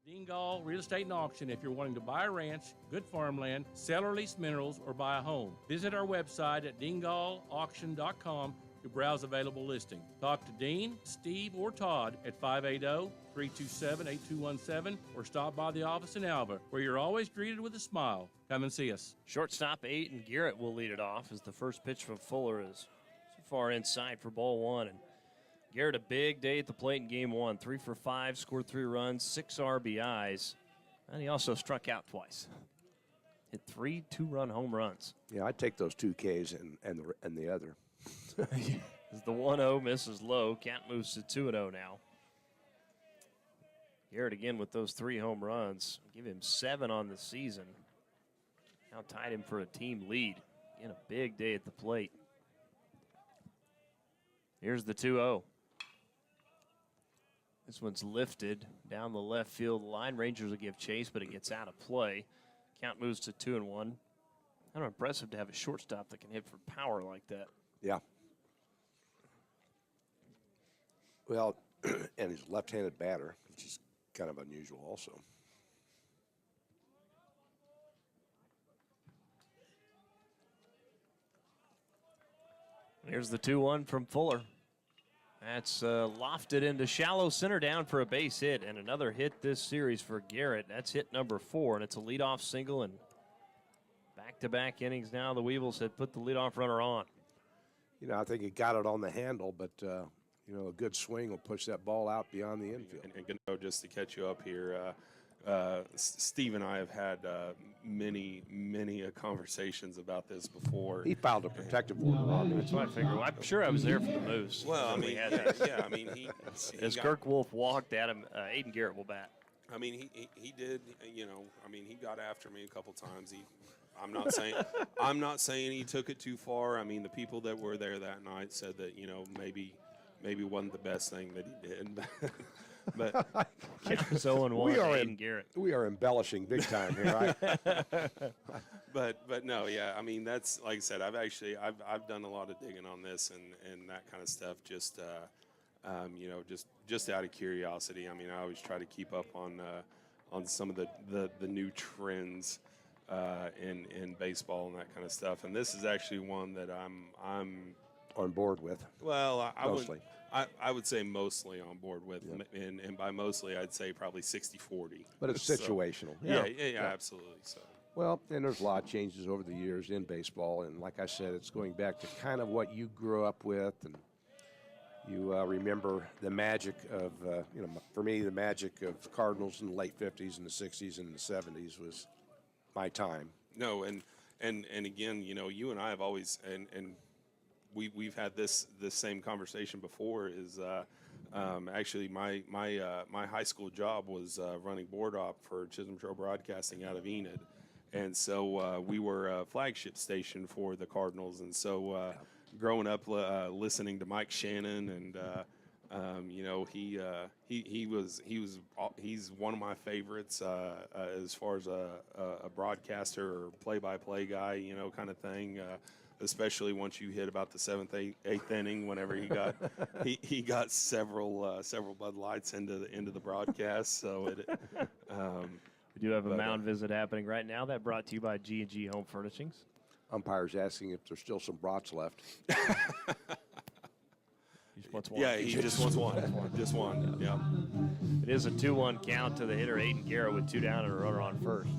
Dean Gall Real Estate and Auction if you're wanting to buy a ranch, good farmland, sell or lease minerals, or buy a home. Visit our website at deangallauction.com to browse available listings. Talk to Dean, Steve, or Todd at 580-327-8217 or stop by the office in Alva, where you're always greeted with a smile. Come and see us. Shortstop Aiden Garrett will lead it off as the first pitch from Fuller is so far inside for ball one. And Garrett, a big day at the plate in game one. 3 for 5, scored 3 runs, 6 RBIs, and he also struck out twice. Hit 3 2-run home runs. Yeah, I'd take those 2 Ks and the other. As the 1-0 misses low, count moves to 2-0 now. Garrett again with those 3 home runs. Give him 7 on the season. Now tied him for a team lead. Again, a big day at the plate. Here's the 2-0. This one's lifted down the left field line. Rangers will give chase, but it gets out of play. Count moves to 2-1. Kind of impressive to have a shortstop that can hit for power like that. Yeah. Well, and he's a left-handed batter, which is kind of unusual also. Here's the 2-1 from Fuller. That's lofted into shallow center down for a base hit, and another hit this series for Garrett. That's hit number 4, and it's a leadoff single, and back-to-back innings now. The Weevils had put the leadoff runner on. You know, I think he got it on the handle, but, a good swing will push that ball out beyond the infield. And just to catch you up here, Steve and I have had many conversations about this before. He filed a protective order on me. That's what I figured. I'm sure I was there for the Moose. Well, I mean, he as Kirk Wolf walked at him, Aiden Garrett will bat. I mean, he did. He got after me a couple times. I'm not saying he took it too far. I mean, the people that were there that night said that maybe wasn't the best thing that he did. But so and one, Aiden Garrett. We are embellishing big time here, right? but no, yeah. I mean, that's like I said. I've done a lot of digging on this and that kind of stuff. Just out of curiosity. I mean, I always try to keep up on some of the new trends in baseball and that kind of stuff. And this is actually one that I'm on board with. Well, mostly. I would say mostly on board with, yep. and by mostly I'd say probably 60-40. But it's situational. Yeah, absolutely. So. Well, and there's a lot of changes over the years in baseball, and like I said, it's going back to kind of what you grew up with, and you remember the magic of, for me, the magic of the Cardinals in the late 50s and the 60s and the 70s was my time. No, and again, you and I have always and we've had this same conversation before. Is actually my high school job was running board op for Chisholm Trail Broadcasting out of Enid, and so we were a flagship station for the Cardinals, and so growing up listening to Mike Shannon and. He's one of my favorites as far as a broadcaster or play-by-play guy, kind of thing. Especially once you hit about the 7th, 8th inning, whenever he got he got several Bud Lights into the broadcast. So we do have a mound visit happening right now. That brought to you by G&G Home Furnishings. Umpire's asking if there's still some brats left. He just wants one. Yeah, he just wants one. Just one. Yeah. It is a 2-1 count to the hitter Aiden Garrett with 2 down and a runner on first.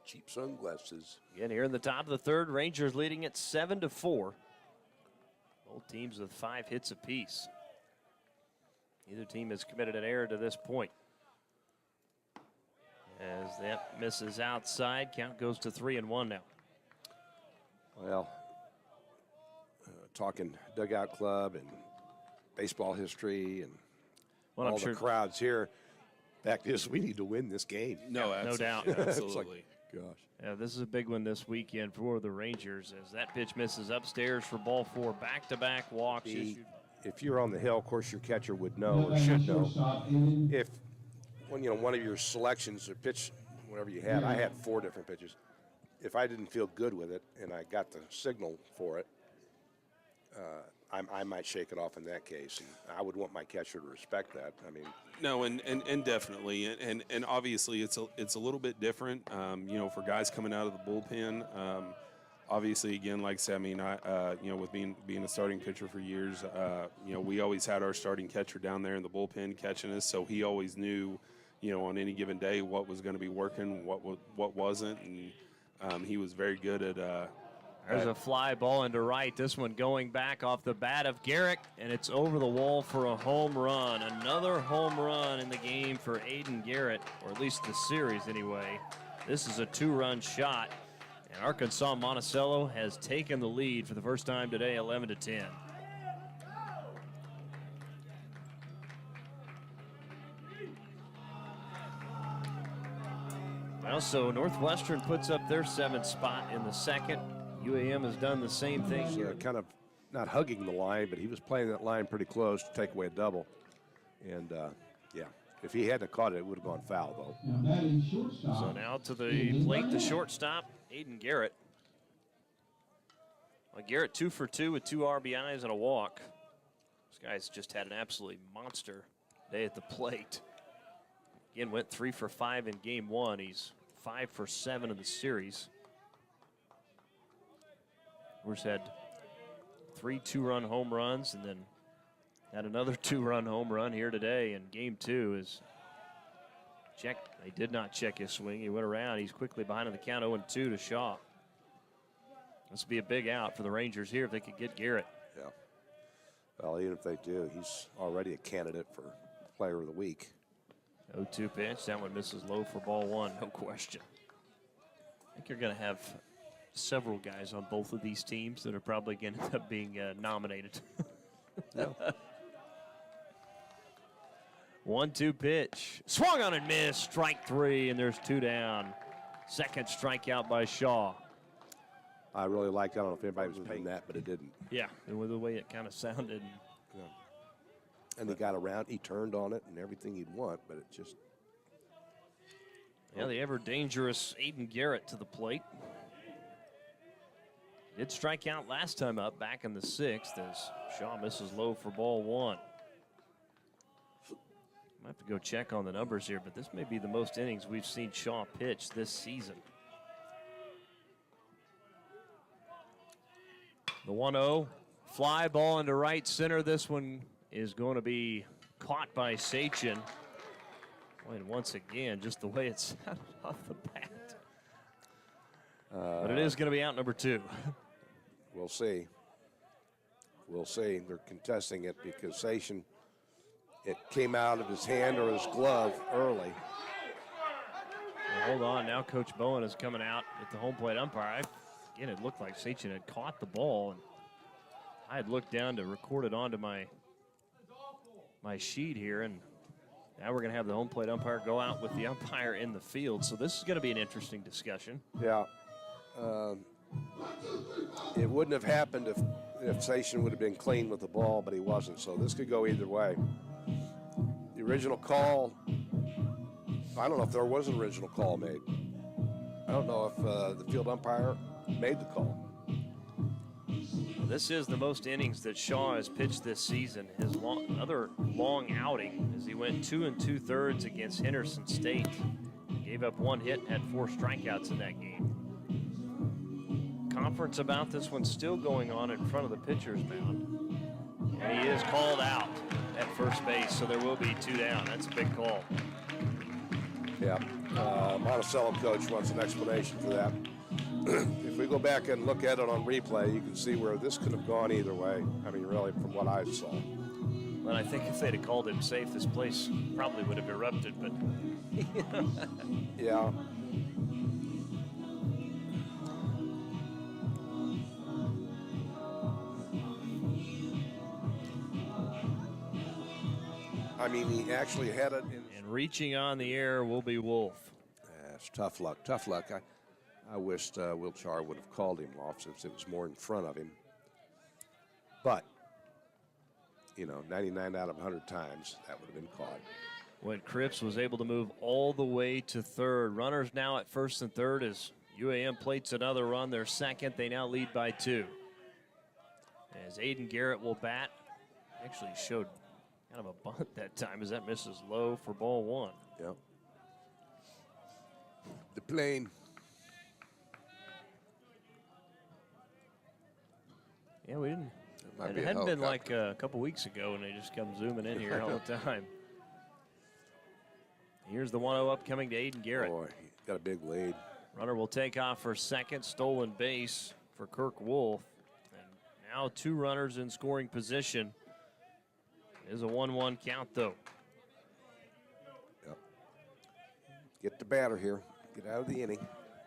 Cheap sunglasses. Again, here in the top of the third, Rangers leading it 7-4. Both teams with 5 hits apiece. Neither team has committed an error to this point. As that misses outside, count goes to 3-1 now. Well, talking dugout club and baseball history and all the crowds here. Fact is, we need to win this game. No doubt. Absolutely. Gosh. Yeah, this is a big one this weekend for the Rangers as that pitch misses upstairs for ball 4. Back-to-back walks issued. If you're on the hill, of course, your catcher would know or should know. If one of your selections or pitch, whatever you had, I had 4 different pitches. If I didn't feel good with it and I got the signal for it, I might shake it off in that case, and I would want my catcher to respect that. I mean, No, and definitely, and obviously it's a little bit different, for guys coming out of the bullpen. Obviously, again, like I said, I mean, with being a starting pitcher for years, we always had our starting catcher down there in the bullpen catching us, so he always knew, on any given day what was going to be working, what wasn't, and he was very good at. There's a fly ball into right. This one going back off the bat of Garrett, and it's over the wall for a home run. Another home run in the game for Aiden Garrett, or at least the series anyway. This is a 2-run shot, and Arkansas Monticello has taken the lead for the first time today, 11-10. Well, so Northwestern puts up their 7th spot in the second. UAM has done the same thing here. kind of not hugging the line, but he was playing that line pretty close to take away a double. And, if he hadn't caught it, it would have gone foul, though. So now to the plate, the shortstop, Aiden Garrett. Well, Garrett 2 for 2 with 2 RBIs and a walk. This guy's just had an absolutely monster day at the plate. Again, went 3 for 5 in game 1. He's 5 for 7 in the series. We've had 3 2-run home runs, and then had another 2-run home run here today in game 2. Is they did not check his swing. He went around. He's quickly behind on the count, 0-2 to Shaw. This would be a big out for the Rangers here if they could get Garrett. Yeah. Well, even if they do, he's already a candidate for Player of the Week. 0-2 pitch. That one misses low for ball 1, no question. I think you're going to have several guys on both of these teams that are probably going to end up being nominated. 1-2 pitch. Swung on and missed. Strike 3, and there's 2 down. Second strikeout by Shaw. I really like, I don't know if anybody was paying that, but it didn't. Yeah, and with the way it kind of sounded. Yeah. And he got around, he turned on it and everything he'd want, but it just. Yeah, the ever dangerous Aiden Garrett to the plate. Did strike out last time up back in the 6th as Shaw misses low for ball 1. Might have to go check on the numbers here, but this may be the most innings we've seen Shaw pitch this season. The 1-0, fly ball into right center. This one is going to be caught by Sachin. And once again, just the way it sounded off the bat. But it is going to be out number 2. We'll see. We'll see. They're contesting it because Sachin, it came out of his hand or his glove early. Well, hold on. Now Coach Bowen is coming out at the home plate umpire. Again, it looked like Sachin had caught the ball, and I had looked down to record it onto my sheet here, and now we're going to have the home plate umpire go out with the umpire in the field. So this is going to be an interesting discussion. Yeah. It wouldn't have happened if Sachin would have been clean with the ball, but he wasn't. So this could go either way. The original call, I don't know if there was an original call made. I don't know if the field umpire made the call. This is the most innings that Shaw has pitched this season. His other long outing as he went 2 2/3 against Henderson State. Gave up 1 hit and had 4 strikeouts in that game. Conference about this one still going on in front of the pitcher's mound. And he is called out at first base, so there will be 2 down. That's a big call. Yeah. Monticello coach wants an explanation for that. If we go back and look at it on replay, you can see where this could have gone either way. I mean, really, from what I saw. But I think if they'd have called him safe, this place probably would have erupted. But yeah. I mean, he actually had it in. And reaching on the air will be Wolf. It's tough luck. Tough luck. I wished Will Char would have called him off since it was more in front of him. But, 99 out of 100 times, that would have been caught. When Cripps was able to move all the way to third. Runners now at first and third as UAM plates another run. They're second. They now lead by 2. As Aiden Garrett will bat. Actually showed kind of a bunt that time as that misses low for ball one. Yep. The plane. Yeah, we didn't. Might It be a hadn't been like helicopter. a couple weeks ago when they just come zooming in here all the time. Here's the 1-0 upcoming to Aiden Garrett. Boy, he got a big lead. Runner will take off for second. Stolen base for Kirk Wolf. And now 2 runners in scoring position. It is a 1-1 count, though. Yep. Get the batter here. Get out of the inning.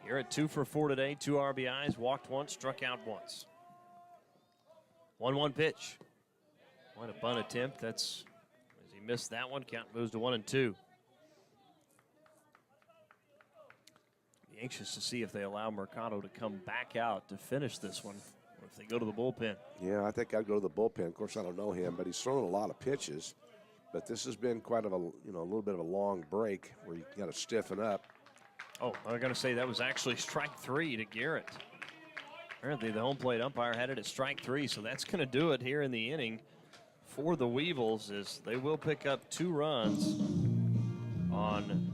Garrett 2 for 4 today. 2 RBIs. Walked once, struck out once. 1-1 pitch. What a bunt attempt. That's as he missed that one. Count moves to 1-2. Be anxious to see if they allow Mercado to come back out to finish this one, or if they go to the bullpen. Yeah, I think I'd go to the bullpen. Of course, I don't know him, but he's thrown a lot of pitches. But this has been quite of a, a little bit of a long break where you got to stiffen up. Oh, I was going to say that was actually strike 3 to Garrett. Apparently the home plate umpire had it at strike 3, so that's going to do it here in the inning for the Weevils, as they will pick up 2 runs on